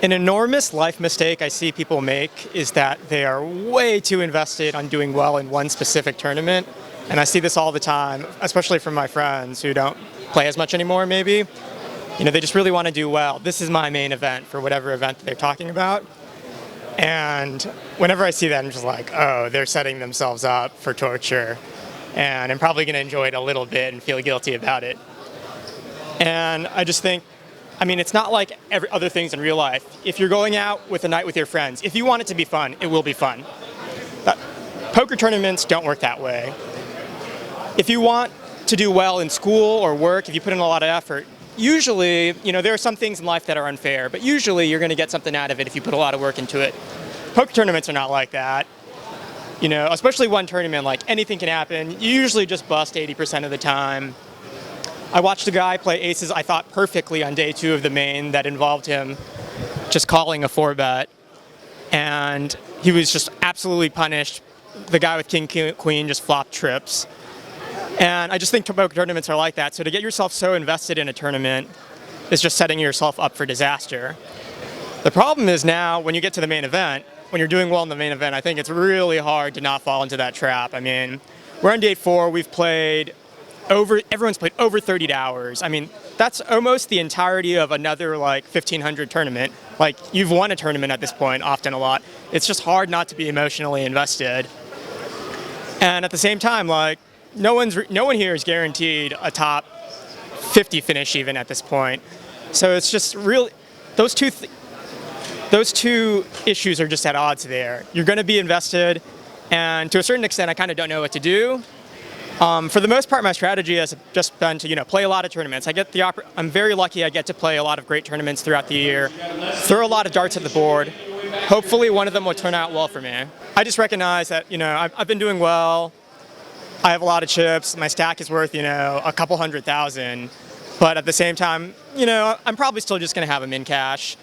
An enormous life mistake I see people make is that they are way too invested on doing well in one specific tournament. And I see this all the time, especially from my friends who don't play as much anymore, maybe. They just really want to do well. This is my main event for whatever event that they're talking about. And whenever I see that, I'm just like, oh, they're setting themselves up for torture. And I'm probably going to enjoy it a little bit and feel guilty about it. And I just think, it's not like every other things in real life. If you're going out with a night with your friends, if you want it to be fun, it will be fun. Poker tournaments don't work that way. If you want to do well in school or work, if you put in a lot of effort, usually, there are some things in life that are unfair, but usually you're going to get something out of it if you put a lot of work into it. Poker tournaments are not like that. Especially one tournament, like anything can happen. You usually just bust 80% of the time. I watched a guy play aces, I thought, perfectly on day 2 of the main that involved him just calling a 4-bet. And he was just absolutely punished. The guy with king, queen just flopped trips. And I just think poker tournaments are like that. So to get yourself so invested in a tournament is just setting yourself up for disaster. The problem is now when you get to the main event, when you're doing well in the main event, I think it's really hard to not fall into that trap. We're on day 4. Everyone's played over 30 hours. That's almost the entirety of another 1,500 tournament. You've won a tournament at this point, often a lot. It's just hard not to be emotionally invested. And at the same time, no one here is guaranteed a top 50 finish even at this point. So it's just really, those two issues are just at odds there. You're going to be invested, and to a certain extent, I kind of don't know what to do. For the most part, my strategy has just been to play a lot of tournaments. I'm very lucky I get to play a lot of great tournaments throughout the year, throw a lot of darts at the board. Hopefully one of them will turn out well for me. I just recognize that I've been doing well. I have a lot of chips. My stack is worth a couple $100,000. But at the same time, I'm probably still just going to have them in cash.